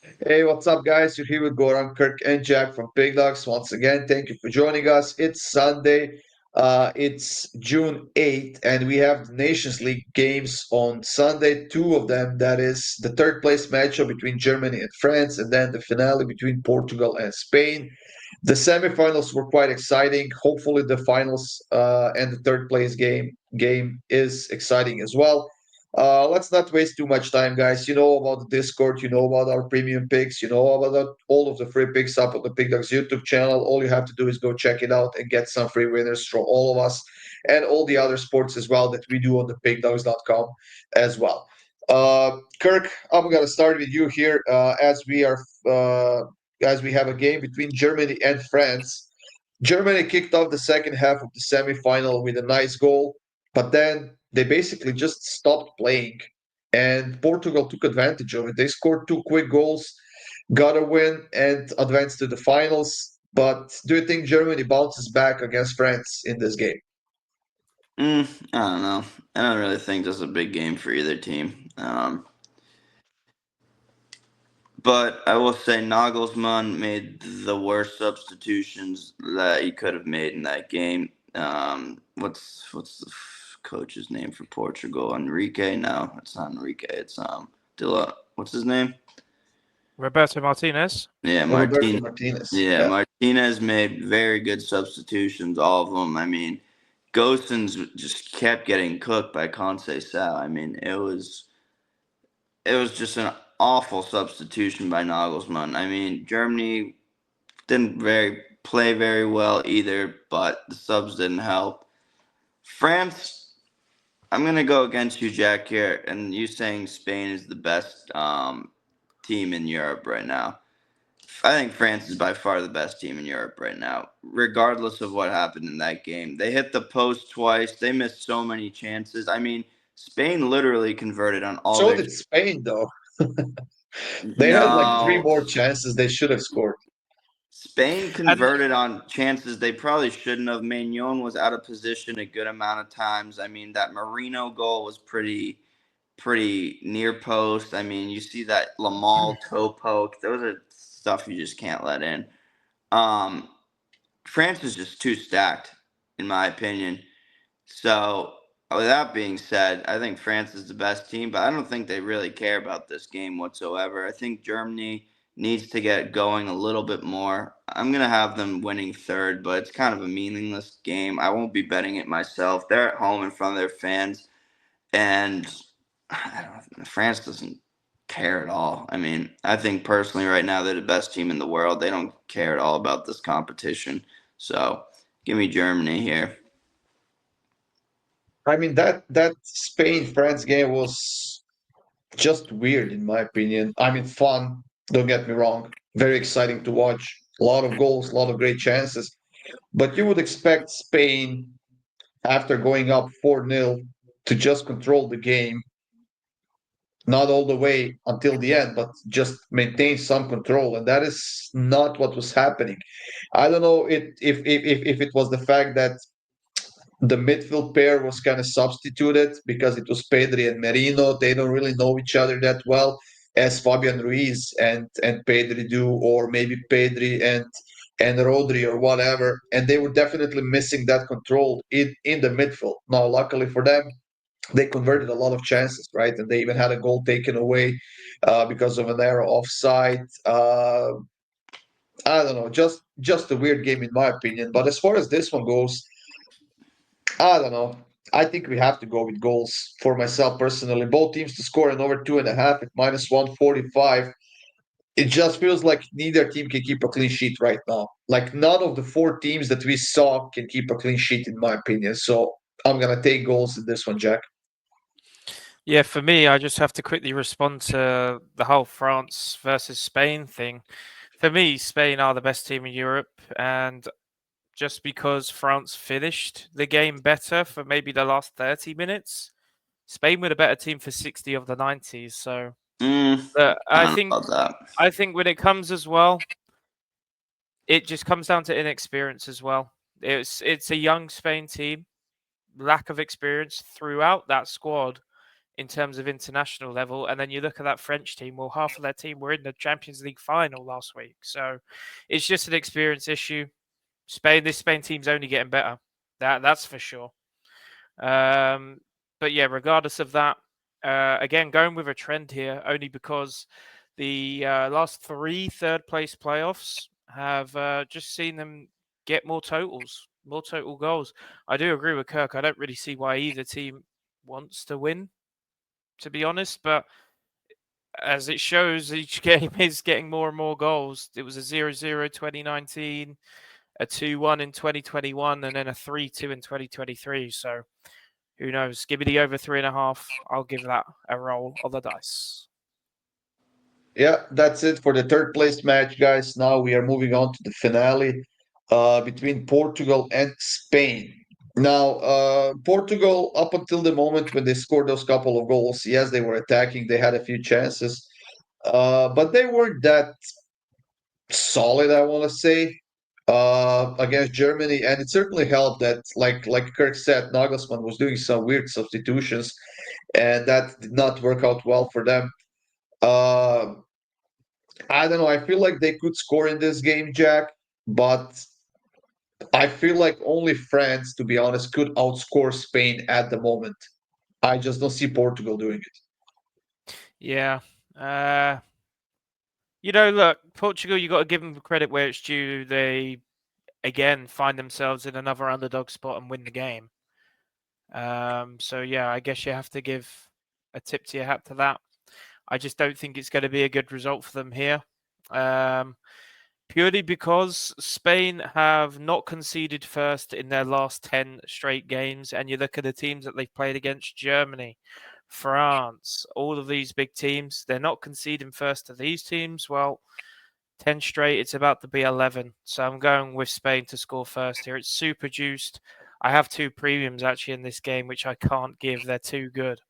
Hey, what's up, guys? You're here with Goran, Kirk, and Jack from PickDawgz. Once again, thank you for joining us. It's Sunday. It's June 8th, and we have the Nations League games on Sunday. Two of them, that is the third place matchup between Germany and France, and then the finale between Portugal and Spain. The semifinals were quite exciting. Hopefully, the finals and the third place game is exciting as well. Let's not waste too much time, guys. You know about the Discord, you know about our premium picks, you know about all of the free picks up on the PickDawgz YouTube channel. All you have to do is go check it out and get some free winners from all of us and all the other sports as well that we do on the pickdawgz.com as well. Kirk, I'm gonna start with you here as we have a game between Germany and France. Germany kicked off the second half of the semifinal with a nice goal, but then they basically just stopped playing. And Portugal took advantage of it. They scored two quick goals, got a win, and advanced to the finals. But do you think Germany bounces back against France in this game? I don't know. I don't really think this is a big game for either team. But I will say Nagelsmann made the worst substitutions that he could have made in that game. What's the coach's name for Portugal? Enrique? No, it's not Enrique. It's What's his name? Roberto Martinez. Yeah, Roberto Martinez. Martinez. Yeah, Yeah. Martinez made very good substitutions, all of them. I mean, Gosens just kept getting cooked by Conceição. I mean, it was just an awful substitution by Nagelsmann. I mean, Germany didn't play very well either, but the subs didn't help. France, I'm gonna go against you, Jack, here, and you saying Spain is the best team in Europe right now. I think France is by far the best team in Europe right now, regardless of what happened in that game. They hit the post twice. They missed so many chances. I mean, Spain literally converted on all So their. did Spain, though. They had like three No, more chances they should have scored. Spain And converted on chances they probably shouldn't have. Maignan was out of position a good amount of times. I mean, that Marino goal was pretty near post. I mean, you see that Lamal toe poke. Those are stuff you just can't let in. Um, France is just too stacked, in my opinion. So, with that being said, I think France is the best team, but I don't think they really care about this game whatsoever. I think Germany needs to get going a little bit more. I'm going to have them winning third, but it's kind of a meaningless game. I won't be betting it myself. They're at home in front of their fans, and I don't, France doesn't care at all. I mean, I think personally right now they're the best team in the world. They don't care at all about this competition. So, give me Germany here. I mean that Spain France game was just weird in my opinion. I mean, fun. Don't get me wrong. Very exciting to watch. A lot of goals, a lot of great chances. But you would expect Spain, after going up 4-0, to just control the game, not all the way until the end, but just maintain some control. And that is not what was happening. I don't know if it was the fact that the midfield pair was kind of substituted because it was Pedri and Merino. They don't really know each other that well as Fabian Ruiz and Pedri do, or maybe Pedri and Rodri or whatever. And they were definitely missing that control in the midfield. Now, luckily for them, they converted a lot of chances, right? And they even had a goal taken away because of an error offside. I don't know, just a weird game in my opinion. But as far as this one goes, I don't know. I think we have to go with goals for myself personally. Both teams to score in over 2.5 at minus 145. It just feels like neither team can keep a clean sheet right now. Like none of the four teams that we saw can keep a clean sheet, in my opinion. So I'm gonna take goals in this one, Jack. yeah, for me, I just have to quickly respond to the whole France versus Spain thing. For me, Spain are the best team in Europe, and just because France finished the game better for maybe the last 30 minutes, Spain were the better team for 60 of the 90s. So I I don't know think about that. I think when it comes as well, it just comes down to inexperience as well. It's a young Spain team, lack of experience throughout that squad. in terms of international level. And then you look at that French team, well, half of their team were in the Champions League final last week. So it's just an experience issue. This Spain team's only getting better. That's for sure. But yeah, regardless of that, again, going with a trend here, only because the last 3 third-place playoffs have just seen them get more total goals. I do agree with Kirk. I don't really see why either team wants to win, to be honest. But as it shows, each game is getting more and more goals. It was a 0-0 2019, a 2-1 in 2021, and then a 3-2 in 2023. So who knows? Give me the over 3.5. I'll give that a roll of the dice. Yeah, that's it for the third place match, guys. Now we are moving on to the finale between Portugal and Spain. Now, Portugal, up until the moment when they scored those couple of goals, yes, they were attacking. They had a few chances, but they weren't that solid, I want to say, against Germany. And it certainly helped that, like Kirk said, Nagelsmann was doing some weird substitutions, and that did not work out well for them. Uh, I don't know. I feel like they could score in this game, Jack, but I feel like only France, to be honest, could outscore Spain at the moment. I just don't see Portugal doing it. Yeah. Look, Portugal, you got to give them credit where it's due. They, again, find themselves in another underdog spot and win the game. So, yeah, I guess you have to give a tip to your hat to that. I just don't think it's going to be a good result for them here. Purely because Spain have not conceded first in their last 10 straight games. And you look at the teams that they've played against: Germany, France, all of these big teams. They're not conceding first to these teams. Well, 10 straight, it's about to be 11. So I'm going with Spain to score first here. It's super juiced. I have 2 premiums actually in this game, which I can't give. They're too good.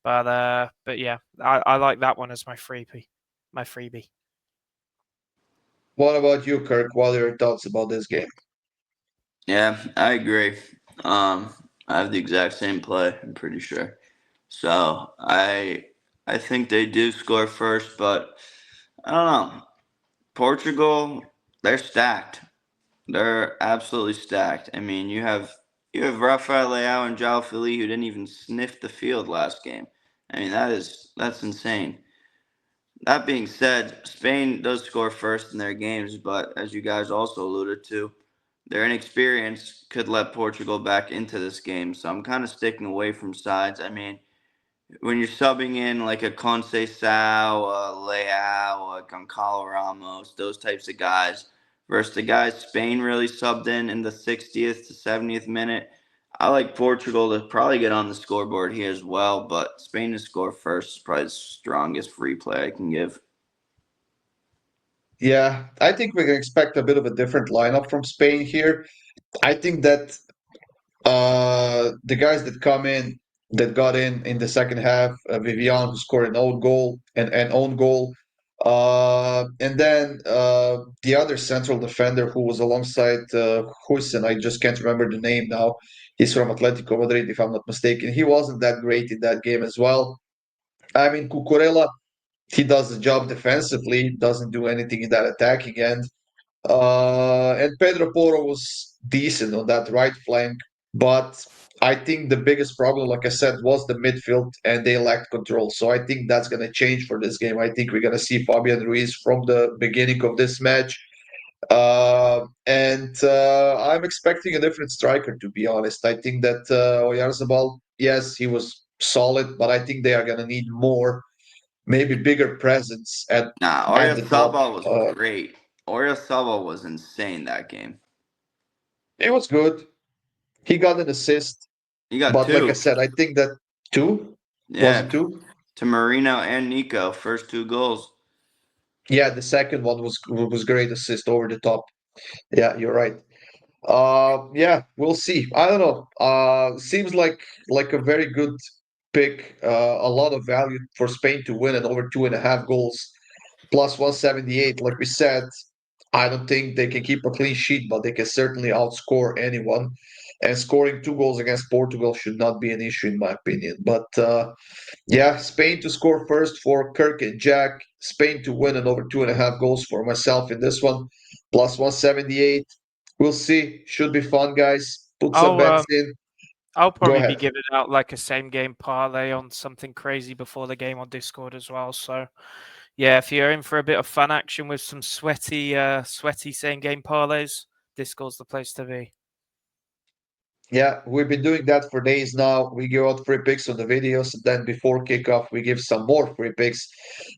But yeah, I like that one as my freebie. What about you, Kirk? What are your thoughts about this game? Yeah, I agree. I have the exact same play, I'm pretty sure. So I think they do score first, but I don't know. Portugal, they're stacked. They're absolutely stacked. I mean, you have Rafael Leao and João Fili who didn't even sniff the field last game. I mean, that's insane. That being said, Spain does score first in their games, but as you guys also alluded to, their inexperience could let Portugal back into this game. So I'm kind of sticking away from sides. I mean, when you're subbing in like a Conceição, a Leao, a Goncalo Ramos, those types of guys, versus the guys Spain really subbed in the 60th to 70th minute, I like Portugal to probably get on the scoreboard here as well, but Spain to score first is probably the strongest free play I can give. Yeah, I think we can expect a bit of a different lineup from Spain here. I think that the guys that come in that got in the second half, Vivian who scored an own goal and own goal, and then the other central defender who was alongside Hussein, I just can't remember the name now. He's from Atletico Madrid, if I'm not mistaken. He wasn't that great in that game as well. I mean, Cucurella, he does the job defensively, doesn't do anything in that attacking end. And Pedro Porro was decent on that right flank, but I think the biggest problem, like I said, was the midfield, and they lacked control. So I think that's going to change for this game. I think we're going to see Fabian Ruiz from the beginning of this match. And I'm expecting a different striker, to be honest. I think that Oyarzabal, yes, he was solid, but I think they are going to need more, maybe bigger presence Nah, at the top. Oyarzabal was great. Oyarzabal was insane that game. It was good. He got an assist, He got but like I 2. said, I think that two was Yeah, it two? to Marino and Nico, first 2 goals. Yeah, the second one was great assist over the top. Yeah, you're right. Yeah, we'll see. I don't know. Seems like a very good pick. A lot of value for Spain to win and over 2.5 goals, plus 178. Like we said, I don't think they can keep a clean sheet, but they can certainly outscore anyone. and scoring 2 goals against Portugal should not be an issue in my opinion. But yeah, Spain to score first for Kirk and Jack. Spain to win and over 2.5 goals for myself in this one. Plus 178. We'll see. Should be fun, guys. Put some I'll bets in. I'll Go probably be ahead. giving out like a same game parlay on something crazy before the game on Discord as well. So yeah, if you're in for a bit of fun action with some sweaty same game parlays, Discord's the place to be. Yeah, we've been doing that for days now. We give out free picks on the videos, and then before kickoff, we give some more free picks.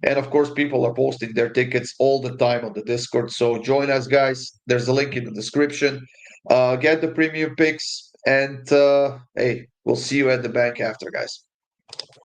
And of course, people are posting their tickets all the time on the Discord. So join us, guys. There's a link in the description. Get the premium picks, and hey, we'll see you at the bank after, guys.